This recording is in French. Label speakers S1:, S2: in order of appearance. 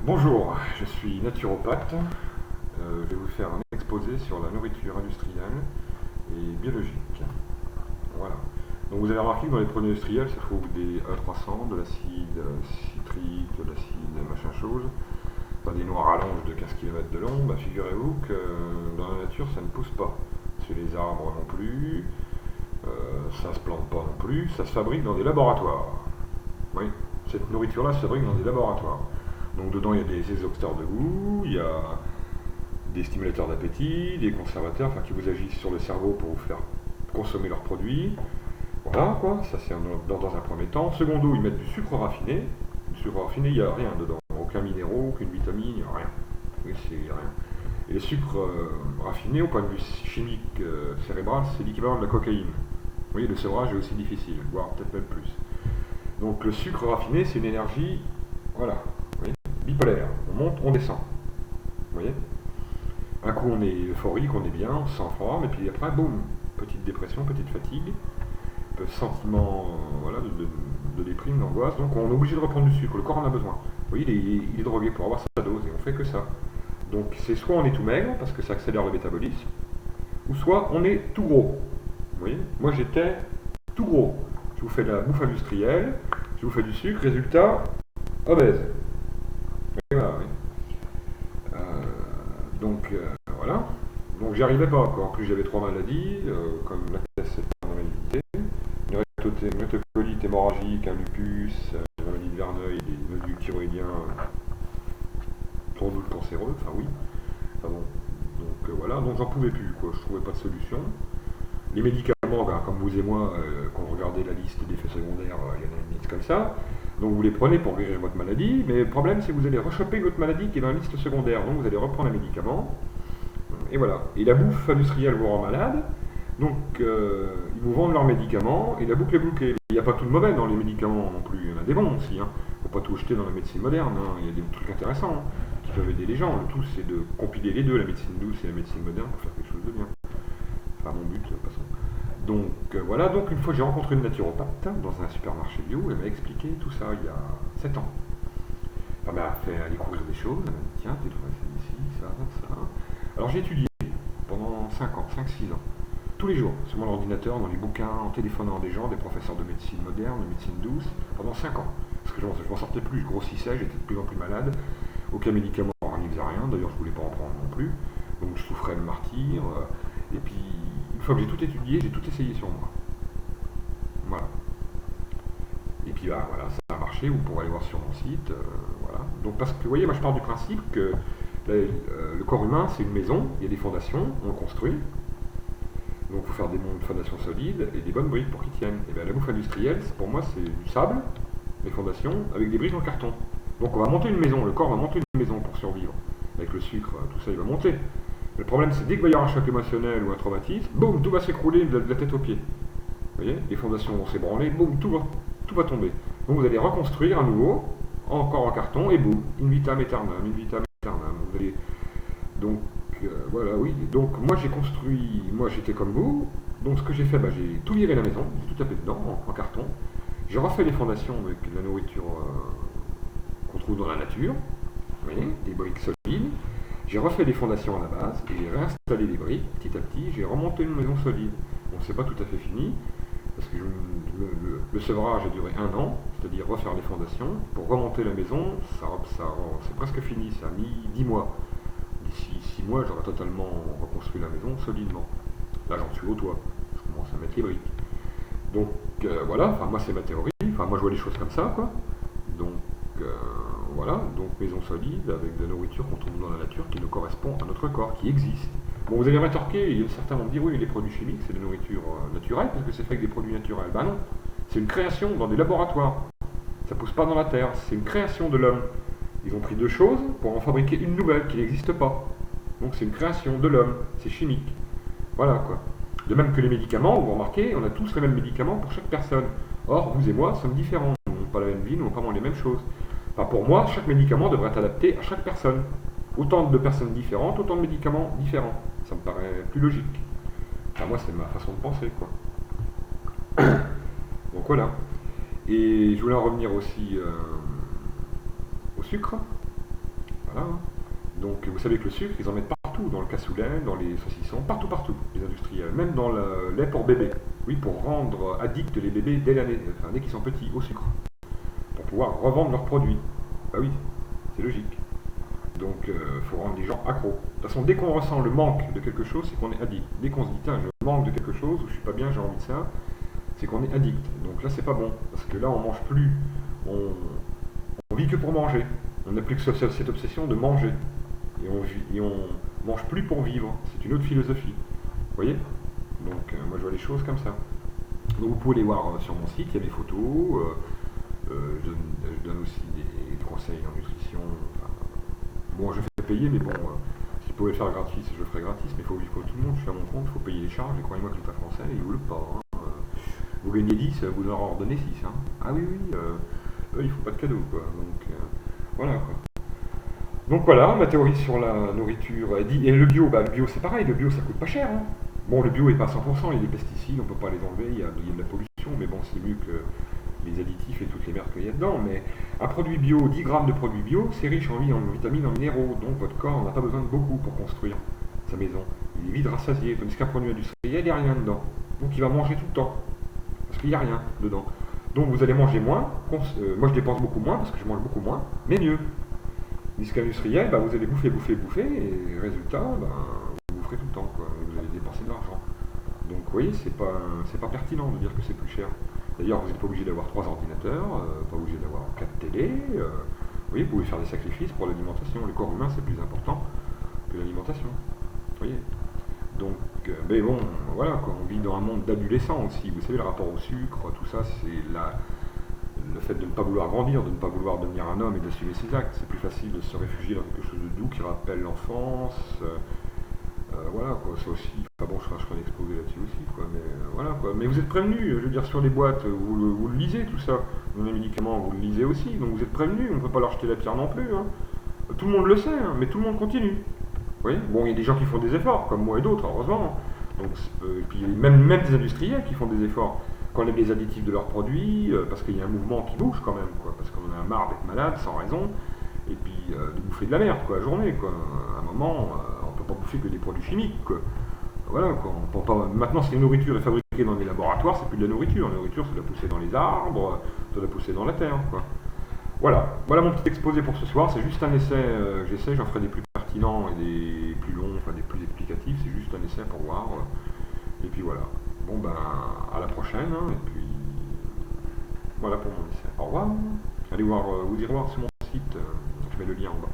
S1: Bonjour, je suis naturopathe. Je vais vous faire un exposé sur la nourriture industrielle et biologique. Voilà. Donc vous avez remarqué que dans les produits industriels, ça trouve des E300, de l'acide citrique, de l'acide machin chose, enfin, des noix rallonges de 15 km de long. Bah, figurez-vous que dans la nature, ça ne pousse pas. Sur les arbres non plus, ça se plante pas non plus, ça se fabrique dans des laboratoires. Oui, cette nourriture-là se fabrique dans des laboratoires. Donc dedans, il y a des exhausteurs de goût, il y a des stimulateurs d'appétit, des conservateurs, enfin qui vous agissent sur le cerveau pour vous faire consommer leurs produits. Voilà quoi, ça c'est dans un premier temps. Secondo, ils mettent du sucre raffiné. Du sucre raffiné, il n'y a rien dedans. Aucun minéraux, aucune vitamine, il n'y a rien. Oui, c'est rien. Et le sucre raffiné, au point de vue chimique cérébral, c'est l'équivalent de la cocaïne. Vous voyez, le sevrage est aussi difficile, voire peut-être même plus. Donc le sucre raffiné, c'est une énergie, voilà, vous voyez, bipolaire. On monte, on descend. Vous voyez. Un coup, on est euphorique, on est bien, on se sent en forme, et puis après, boum, petite dépression, petite fatigue, sentiment voilà, de déprime, d'angoisse. Donc on est obligé de reprendre du sucre, le corps en a besoin. Vous voyez, il est drogué pour avoir sa dose, et on fait que ça. Donc c'est soit on est tout maigre, parce que ça accélère le métabolisme, ou soit on est tout gros. Vous voyez, moi j'étais tout gros. Je vous fais de la bouffe industrielle, je vous fais du sucre, résultat, obèse. Et voilà, oui. Voilà. Donc j'y arrivais pas encore. En plus j'avais trois maladies, comme la test c'est une rectocolite hémorragique, un lupus, une maladie de Verneuil, des nodules thyroïdiens, sans doute cancéreux, enfin oui. Enfin bon. Donc voilà, donc j'en pouvais plus, quoi. Je trouvais pas de solution. Les médicaments, ben, comme vous et moi, quand vous regardez la liste d'effets secondaires, il y en a une liste comme ça. Donc vous les prenez pour guérir votre maladie, mais le problème c'est que vous allez rechoper une autre maladie qui est dans la liste secondaire. Donc vous allez reprendre un médicament. Et voilà. Et la bouffe industrielle vous rend malade. Donc, ils vous vendent leurs médicaments et la boucle est bouclée. Il n'y a pas tout de mauvais dans les médicaments non plus. Il y en a des bons aussi. Il ne faut pas tout jeter dans la médecine moderne. Il y a des trucs intéressants qui peuvent aider les gens. Le tout, c'est de compiler les deux, la médecine douce et la médecine moderne, pour faire quelque chose de bien. Enfin, mon but, de toute façon. Donc, voilà. Donc, une fois, j'ai rencontré une naturopathe dans un supermarché bio. Elle m'a expliqué tout ça il y a 7 ans. Elle m'a fait découvrir des choses. Elle m'a dit tiens, tu devrais faire ici, ça, ça. Alors, j'ai étudié pendant 5 ans, 5-6 ans. Tous les jours, sur mon ordinateur, dans les bouquins, en téléphonant à des gens, des professeurs de médecine moderne, de médecine douce, pendant 5 ans. Parce que je m'en sortais plus, je grossissais, j'étais de plus en plus malade, aucun médicament n'y faisait rien, d'ailleurs je voulais pas en prendre non plus, donc je souffrais le martyr, et puis une fois que j'ai tout étudié, j'ai tout essayé sur moi. Voilà. Et puis là, voilà, ça a marché, vous pourrez aller voir sur mon site, voilà. Donc parce que, vous voyez, moi je pars du principe que le corps humain c'est une maison, il y a des fondations, on le construit. Donc il faut faire des fondations solides et des bonnes briques pour qu'ils tiennent. Et bien la bouffe industrielle, pour moi, c'est du sable, des fondations, avec des briques en carton. Donc on va monter une maison, le corps va monter une maison pour survivre. Avec le sucre, tout ça, il va monter. Le problème, c'est dès qu'il va y avoir un choc émotionnel ou un traumatisme, boum, tout va s'écrouler de la tête aux pieds. Vous voyez, les fondations vont s'ébranler, boum, tout va tomber. Donc vous allez reconstruire à nouveau, encore en carton, et boum, in vitam aeternam, in vitam aeternam. Vous allez donc voilà, oui. Donc moi j'ai construit, moi j'étais comme vous. Donc ce que j'ai fait, bah, j'ai tout viré la maison, j'ai tout tapé dedans en carton. J'ai refait les fondations avec la nourriture qu'on trouve dans la nature, vous voyez, des briques solides. J'ai refait les fondations à la base et j'ai réinstallé les briques petit à petit. J'ai remonté une maison solide. Bon, c'est pas tout à fait fini parce que le sevrage a duré 1 an, c'est-à-dire refaire les fondations. Pour remonter la maison, c'est presque fini, ça a mis 10 mois. D'ici 6 mois, j'aurai totalement reconstruit la maison solidement. Là, j'en suis au toit. Je commence à mettre les briques. Donc, voilà. Enfin, moi, c'est ma théorie. Enfin, moi, je vois les choses comme ça, quoi. Donc, euh, voilà. Donc, maison solide avec de la nourriture qu'on trouve dans la nature qui nous correspond à notre corps, qui existe. Bon, vous allez rétorquer, certains vont me dire oui, les produits chimiques, c'est de la nourriture naturelle parce que c'est fait avec des produits naturels. Ben non. C'est une création dans des laboratoires. Ça pousse pas dans la terre. C'est une création de l'homme. Ils ont pris deux choses pour en fabriquer une nouvelle qui n'existe pas. Donc c'est une création de l'homme, c'est chimique. Voilà quoi. De même que les médicaments, vous remarquez, on a tous les mêmes médicaments pour chaque personne. Or, vous et moi sommes différents. Nous n'avons pas la même vie, nous n'avons pas les mêmes choses. Enfin, pour moi, chaque médicament devrait être adapté à chaque personne. Autant de personnes différentes, autant de médicaments différents. Ça me paraît plus logique. Enfin, moi, c'est ma façon de penser, quoi. Donc voilà. Et je voulais en revenir aussi au sucre. Voilà. Donc vous savez que le sucre, ils en mettent partout, dans le cassoulet, dans les saucissons, partout, partout, les industriels, même dans le lait pour bébé. Oui, pour rendre addicts les bébés dès l'année, enfin dès qu'ils sont petits, au sucre, pour pouvoir revendre leurs produits. Bah oui, c'est logique. Donc il faut rendre les gens accros. De toute façon, dès qu'on ressent le manque de quelque chose, c'est qu'on est addict. Dès qu'on se dit, tiens, je manque de quelque chose, ou je suis pas bien, j'ai envie de ça, c'est qu'on est addict. Donc là, c'est pas bon, parce que là, on mange plus, on vit que pour manger. On n'a plus que cette obsession de manger. Et on mange plus pour vivre. C'est une autre philosophie. Vous voyez? Donc moi je vois les choses comme ça. Donc vous pouvez les voir sur mon site, il y a mes photos. Je donne aussi des conseils en nutrition. Enfin, bon, je fais payer, mais bon, si je pouvais le faire gratis, je le ferais gratis. Mais il faut vivre comme tout le monde, je suis à mon compte, il faut payer les charges. Et croyez-moi que l'État français, il ne vous le pas. Hein. Vous gagnez 10, vous leur en redonnez 6. Hein. Ah oui, oui, eux, ils font pas de cadeaux. Quoi. Donc voilà. Quoi. Donc voilà, ma théorie sur la nourriture. Et le bio, bah, le bio c'est pareil, le bio ça coûte pas cher. Hein. Bon, le bio est pas à 100%, il y a des pesticides, on peut pas les enlever, il y a de la pollution, mais bon, c'est mieux que les additifs et toutes les merdes qu'il y a dedans. Mais un produit bio, 10 grammes de produit bio, c'est riche en vitamines, en minéraux, donc votre corps n'a pas besoin de beaucoup pour construire sa maison. Il est vite rassasié, tandis qu'un produit industriel, il n'y a rien dedans. Donc il va manger tout le temps, parce qu'il n'y a rien dedans. Donc vous allez manger moins, moi je dépense beaucoup moins, parce que je mange beaucoup moins, mais mieux. Disque industriel, bah, vous allez bouffer, et résultat, bah, vous boufferez tout le temps, quoi, et vous allez dépenser de l'argent. Donc vous voyez, c'est pas pertinent de dire que c'est plus cher. D'ailleurs, vous n'êtes pas obligé d'avoir 3 ordinateurs, pas obligé d'avoir 4 télés. Vous voyez, vous pouvez faire des sacrifices pour l'alimentation. Le corps humain, c'est plus important que l'alimentation. Vous voyez. Donc, mais bon, voilà, quoi, on vit dans un monde d'adolescents aussi. Vous savez, le rapport au sucre, tout ça, c'est le fait de ne pas vouloir grandir, de ne pas vouloir devenir un homme et d'assumer ses actes. C'est plus facile de se réfugier dans quelque chose de doux qui rappelle l'enfance. Voilà, quoi, ça aussi. Enfin bon, je ferai un exposé là-dessus aussi, quoi. Mais voilà, quoi. Mais vous êtes prévenus, je veux dire, sur les boîtes, vous le lisez, tout ça. Dans les médicaments, vous le lisez aussi. Donc vous êtes prévenus, on ne peut pas leur jeter la pierre non plus. Hein. Tout le monde le sait, hein, mais tout le monde continue. Vous voyez, bon, il y a des gens qui font des efforts, comme moi et d'autres, heureusement. Donc, et puis même des industriels qui font des efforts. Quand on a des additifs de leurs produits, parce qu'il y a un mouvement qui bouge quand même, quoi, parce qu'on en a marre d'être malade sans raison, et puis de bouffer de la merde, quoi, la journée, quoi. À un moment, on peut pas bouffer que des produits chimiques, quoi. Voilà, quoi. On peut pas... Maintenant, si la nourriture est fabriquée dans des laboratoires, c'est plus de la nourriture. La nourriture, ça doit pousser dans les arbres, ça doit pousser dans la terre, quoi. Voilà, voilà mon petit exposé pour ce soir. C'est juste un essai, j'essaie, j'en ferai des plus pertinents et des plus longs, enfin des plus explicatifs. C'est juste un essai pour voir. Et puis voilà. Bon ben, à la prochaine. Hein, et puis voilà pour mon essai. Au revoir. Allez voir, vous irez voir sur mon site. Je mets le lien en bas.